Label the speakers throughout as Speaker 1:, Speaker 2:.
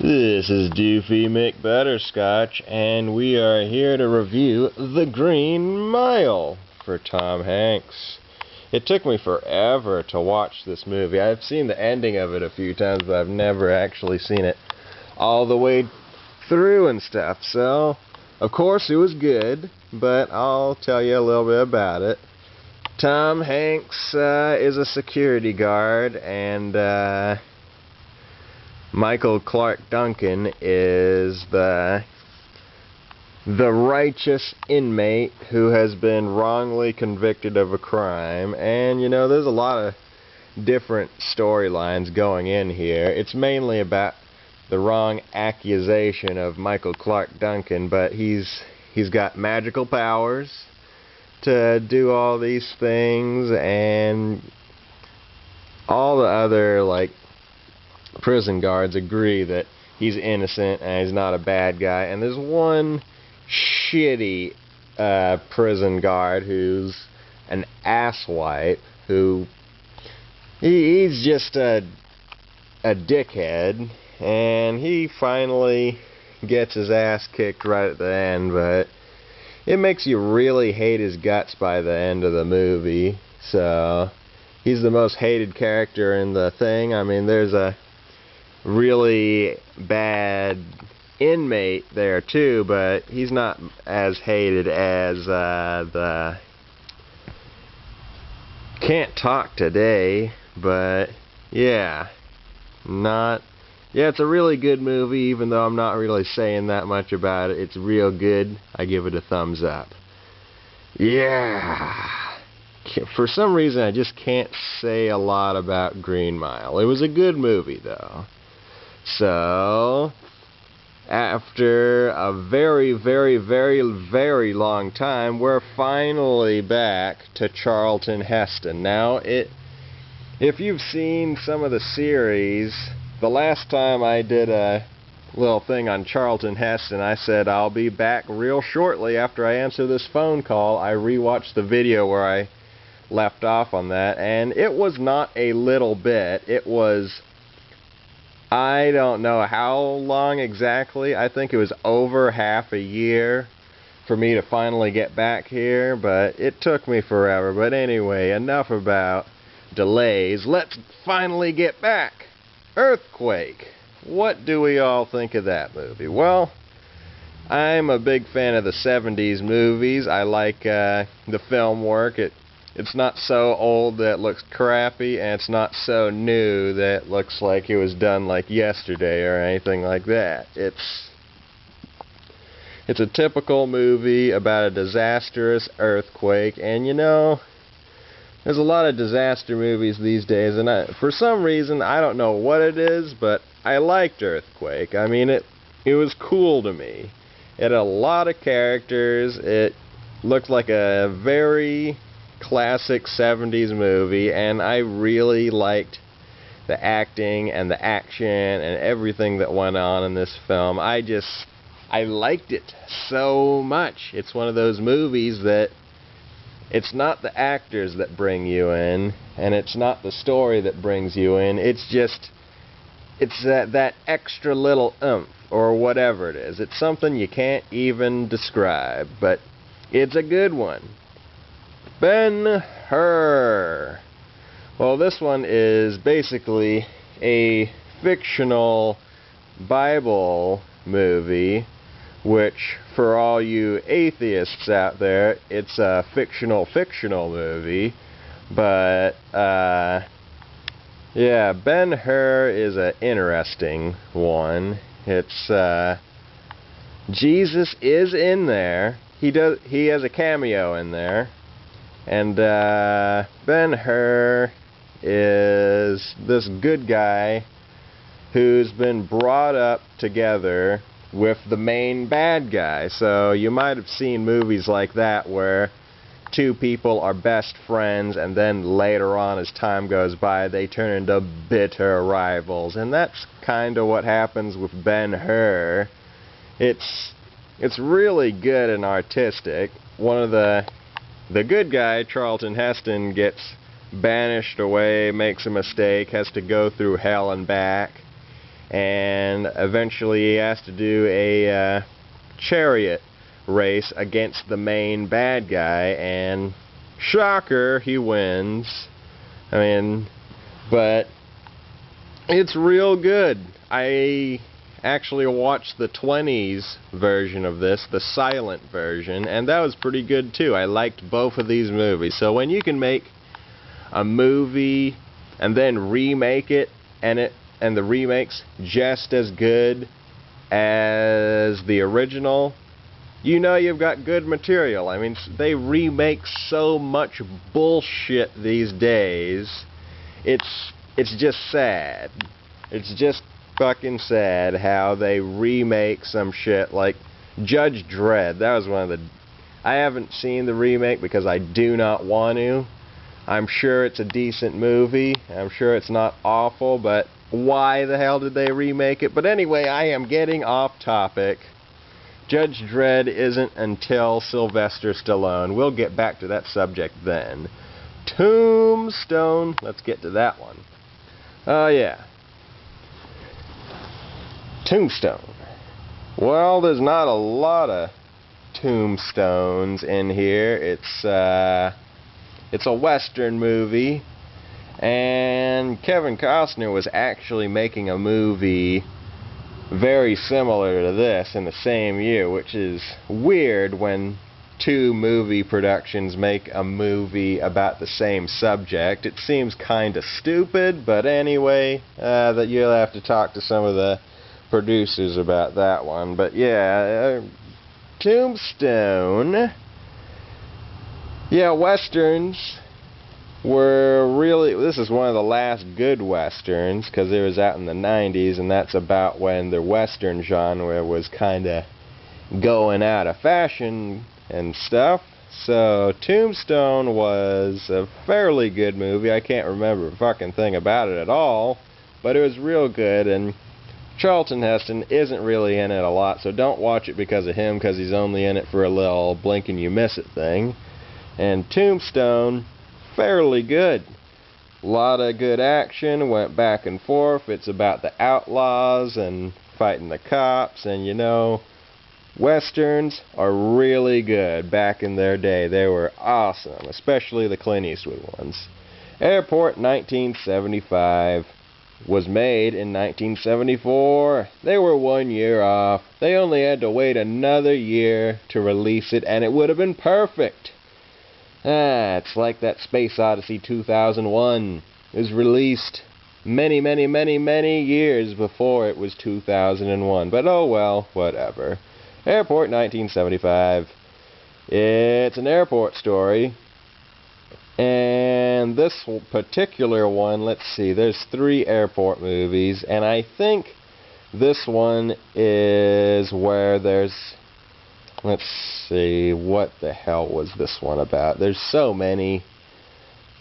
Speaker 1: This is Doofy McButterscotch, and we are here to review The Green Mile for Tom Hanks. It took me forever to watch this movie. I've seen the ending of it a few times, but I've never actually seen it all the way through and stuff. So, of course, it was good, but I'll tell you a little bit about it. Tom Hanks is a security guard, and Michael Clark Duncan is the righteous inmate who has been wrongly convicted of a crime. And, you know, there's a lot of different storylines going in here. It's mainly about the wrong accusation of Michael Clark Duncan, but he's got magical powers to do all these things, and all the other, like, prison guards agree that he's innocent and he's not a bad guy. And there's one shitty prison guard who's an asswipe, who he's just a dickhead, and he finally gets his ass kicked right at the end, but it makes you really hate his guts by the end of the movie. So he's the most hated character in the thing. I mean, there's a really bad inmate there too, but he's not as hated as the Can't Talk Today. But yeah, it's a really good movie, even though I'm not really saying that much about it. It's real good. I give it a thumbs up. Yeah. For some reason, I just can't say a lot about Green Mile. It was a good movie, though. So, after a very, very, very, very long time, we're finally back to Charlton Heston. Now, if you've seen some of the series, the last time I did a little thing on Charlton Heston, I said I'll be back real shortly after I answer this phone call. I rewatched the video where I left off on that, and it was not a little bit. It was, I don't know how long exactly. I think it was over half a year for me to finally get back here, but it took me forever. But anyway, enough about delays. Let's finally get back. Earthquake. What do we all think of that movie? Well, I'm a big fan of the 70s movies. I like the film work. It's not so old that it looks crappy, and it's not so new that it looks like it was done like yesterday or anything like that. It's a typical movie about a disastrous earthquake, and you know, there's a lot of disaster movies these days, and for some reason, I don't know what it is, but I liked Earthquake. I mean, it was cool to me. It had a lot of characters. It looked like a very classic 70s movie, and I really liked the acting and the action and everything that went on in this film. I liked it so much. It's one of those movies that it's not the actors that bring you in, and it's not the story that brings you in. It's that extra little oomph, or whatever it is. It's something you can't even describe, but it's a good one. Ben-Hur. Well, this one is basically a fictional Bible movie, which, for all you atheists out there, it's a fictional movie. But yeah, Ben-Hur is an interesting one. It's Jesus is in there. He has a cameo in there. And Ben-Hur is this good guy who's been brought up together with the main bad guy. So you might have seen movies like that where two people are best friends, and then later on, as time goes by, they turn into bitter rivals. And that's kind of what happens with Ben-Hur. It's really good and artistic. One of the good guy, Charlton Heston, gets banished away, makes a mistake, has to go through hell and back. and eventually he has to do a chariot race against the main bad guy, and shocker, he wins. I mean, but it's real good. I actually watched the 20s version of this, the silent version, and that was pretty good too. I liked both of these movies. So when you can make a movie and then remake it, and the remake's just as good as the original, you know you've got good material. I mean, they remake so much bullshit these days. It's just sad. It's just fucking sad how they remake some shit like Judge Dredd. That was one of the... I haven't seen the remake because I do not want to. I'm sure it's a decent movie. I'm sure it's not awful, but why the hell did they remake it? But anyway, I am getting off topic. Judge Dredd isn't until Sylvester Stallone. We'll get back to that subject then. Tombstone. Let's get to that one. Oh, yeah. Tombstone. Well, there's not a lot of tombstones in here. It's a Western movie, and Kevin Costner was actually making a movie very similar to this in the same year, which is weird when two movie productions make a movie about the same subject. It seems kind of stupid, but anyway, that you'll have to talk to some of the producers about that one. But yeah, Tombstone. Yeah, Westerns were really... This is one of the last good Westerns, because it was out in the 90s, and that's about when the Western genre was kind of going out of fashion and stuff. So, Tombstone was a fairly good movie. I can't remember a fucking thing about it at all, but it was real good, and Charlton Heston isn't really in it a lot, so don't watch it because of him, because he's only in it for a little blink and you miss it thing. And Tombstone, fairly good. A lot of good action, went back and forth. It's about the outlaws and fighting the cops, and you know, Westerns are really good. Back in their day, they were awesome, especially the Clint Eastwood ones. Airport 1975 was made in 1974. They were 1 year off. They only had to wait another year to release it, and it would have been perfect. It's like that Space Odyssey 2001. It was released many years before it was 2001. But oh well, whatever. Airport 1975. It's an airport story. And this particular one, let's see, there's 3 airport movies, and I think this one is where there's... Let's see, what the hell was this one about? There's so many.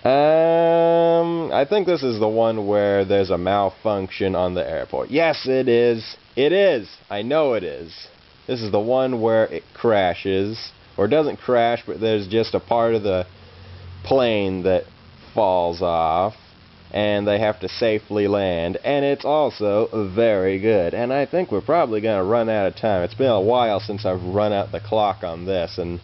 Speaker 1: I think this is the one where there's a malfunction on the airport. Yes, it is. It is. I know it is. This is the one where it crashes. Or doesn't crash, but there's just a part of the plane that falls off, and they have to safely land, and it's also very good. And I think we're probably going to run out of time. It's been a while since I've run out the clock on this and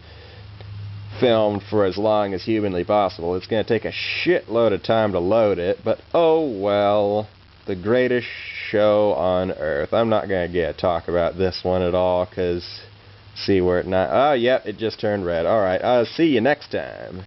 Speaker 1: filmed for as long as humanly possible. It's going to take a shitload of time to load it, but oh well, the greatest show on earth. I'm not going to get to talk about this one at all, because see where it not... Oh, yep, it just turned red. Alright, I'll see you next time.